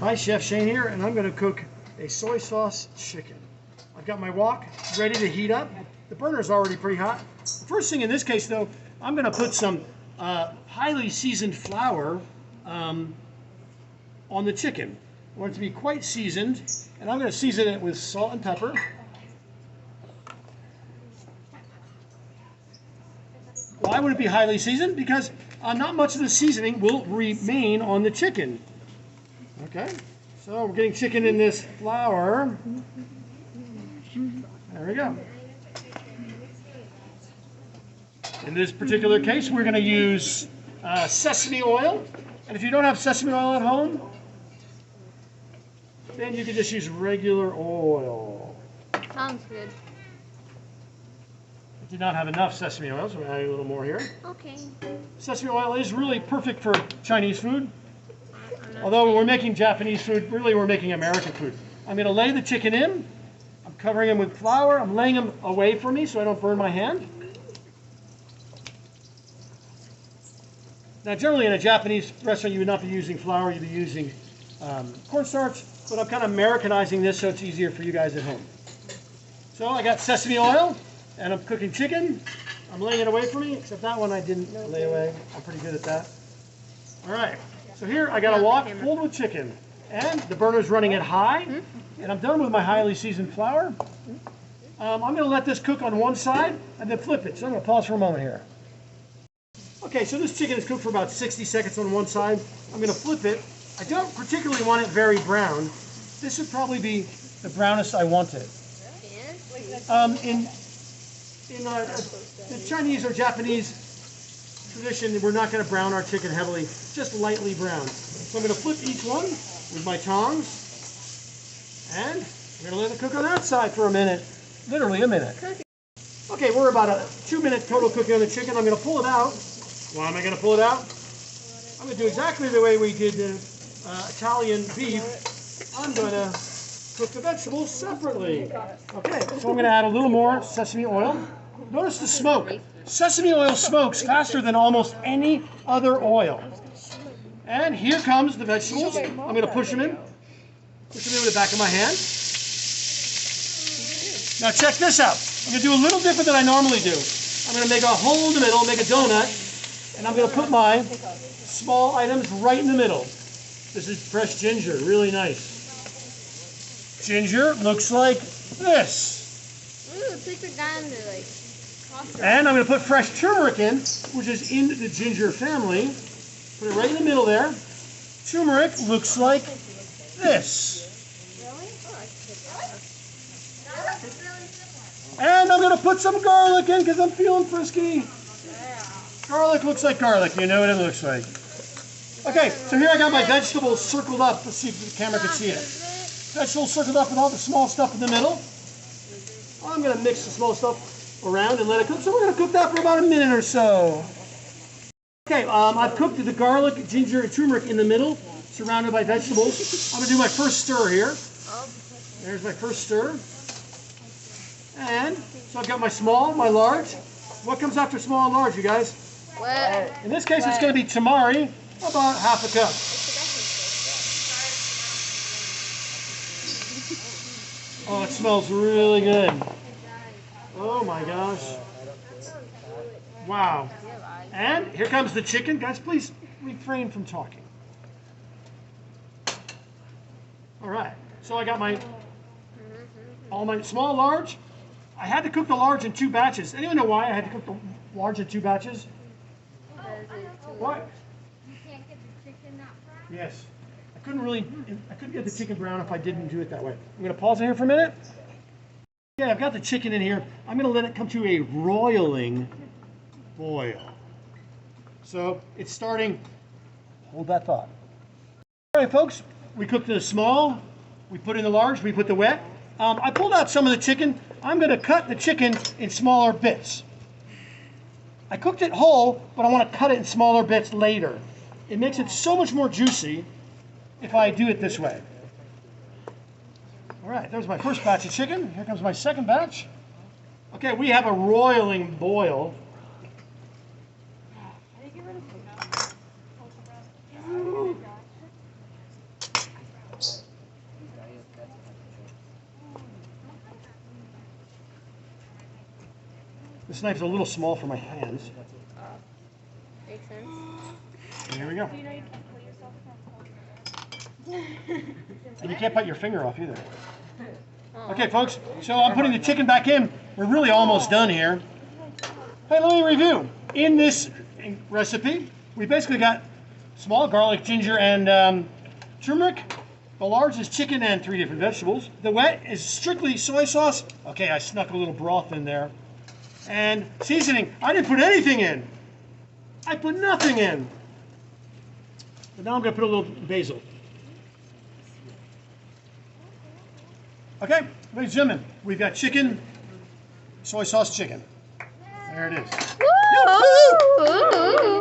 Hi, Chef Shane here, and I'm going to cook a soy sauce chicken. I've got my wok ready to heat up. The burner's already pretty hot. The first thing in this case, though, I'm going to put some highly seasoned flour on the chicken. I want it to be quite seasoned, and I'm going to season it with salt and pepper. Why would it be highly seasoned? Because not much of the seasoning will remain on the chicken. Okay, so we're getting chicken in this flour. There we go. In this particular case, we're going to use sesame oil. And if you don't have sesame oil at home, then you can just use regular oil. Sounds good. I did not have enough sesame oil, so we're adding a little more here. Okay. Sesame oil is really perfect for Chinese food. Although when we're making Japanese food, really we're making American food. I'm going to lay the chicken in. I'm covering him with flour. I'm laying him away from me so I don't burn my hand. Now generally in a Japanese restaurant you would not be using flour, you'd be using cornstarch, but I'm kind of Americanizing this so it's easier for you guys at home. So I got sesame oil and I'm cooking chicken. I'm laying it away from me, except that one I didn't lay away. I'm pretty good at that. All right. So here I got a wok filled with chicken, and the burner's running at high, and I'm done with my highly seasoned flour. I'm going to let this cook on one side and then flip it. So I'm going to pause for a moment here. Okay, so this chicken is cooked for about 60 seconds on one side. I'm going to flip it. I don't particularly want it very brown. This would probably be the brownest I want it. In the Chinese or Japanese tradition, we're not going to brown our chicken heavily, just lightly brown. So I'm going to flip each one with my tongs, and we're going to let it cook on that side for a minute, literally a minute. Okay, we're about a 2-minute total cooking on the chicken. I'm going to pull it out. Why am I going to pull it out? I'm going to do exactly the way we did Italian beef. I'm going to cook the vegetables separately. Okay, so I'm going to add a little more sesame oil. Notice the smoke. Sesame oil smokes faster than almost any other oil. And here comes the vegetables. I'm going to push them in. Push them in with the back of my hand. Now check this out. I'm going to do a little different than I normally do. I'm going to make a hole in the middle, make a donut, and I'm going to put my small items right in the middle. This is fresh ginger, really nice. Ginger looks like this. Ooh, take it down to like. And I'm going to put fresh turmeric in, which is in the ginger family. Put it right in the middle there. Turmeric looks like this. And I'm going to put some garlic in because I'm feeling frisky. Garlic looks like garlic. You know what it looks like. Okay, so here I got my vegetables circled up. Let's see if the camera can see it. Vegetables circled up with all the small stuff in the middle. I'm going to mix the small stuff around and let it cook. So we're going to cook that for about a minute or so. Okay, I've cooked the garlic, ginger, and turmeric in the middle, surrounded by vegetables. I'm going to do my first stir here. There's my first stir. And so I've got my small, my large. What comes after small and large, you guys? What? In this case, it's going to be tamari, about half a cup. Oh, it smells really good. Oh my gosh. Wow. And here comes the chicken. Guys, please refrain from talking. All right. So I got all my small, large. I had to cook the large in 2 batches. Anyone know why I had to cook the large in 2 batches? Why? You can't get the chicken that brown. Yes. I couldn't get the chicken brown if I didn't do it that way. I'm going to pause it here for a minute. Okay, I've got the chicken in here. I'm going to let it come to a roiling boil. So it's starting. Hold that thought. All right, folks. We cooked the small. We put in the large. We put the wet. I pulled out some of the chicken. I'm going to cut the chicken in smaller bits. I cooked it whole, but I want to cut it in smaller bits later. It makes it so much more juicy if I do it this way. All right, there's my first batch of chicken. Here comes my second batch. Okay, we have a roiling boil. This knife's a little small for my hands. Makes sense. And here we go. Do you know you can't pull yourself from And you can't cut your finger off either. Oh. Okay, folks, so I'm putting the chicken back in. We're really almost done here. Hey, let me review. In this recipe, we basically got small garlic, ginger, and turmeric. The large is chicken and 3 different vegetables. The wet is strictly soy sauce. Okay, I snuck a little broth in there. And seasoning, I didn't put anything in. I put nothing in. But now I'm going to put a little basil. Okay, ladies and gentlemen, we've got chicken, soy sauce chicken. There it is. Woo!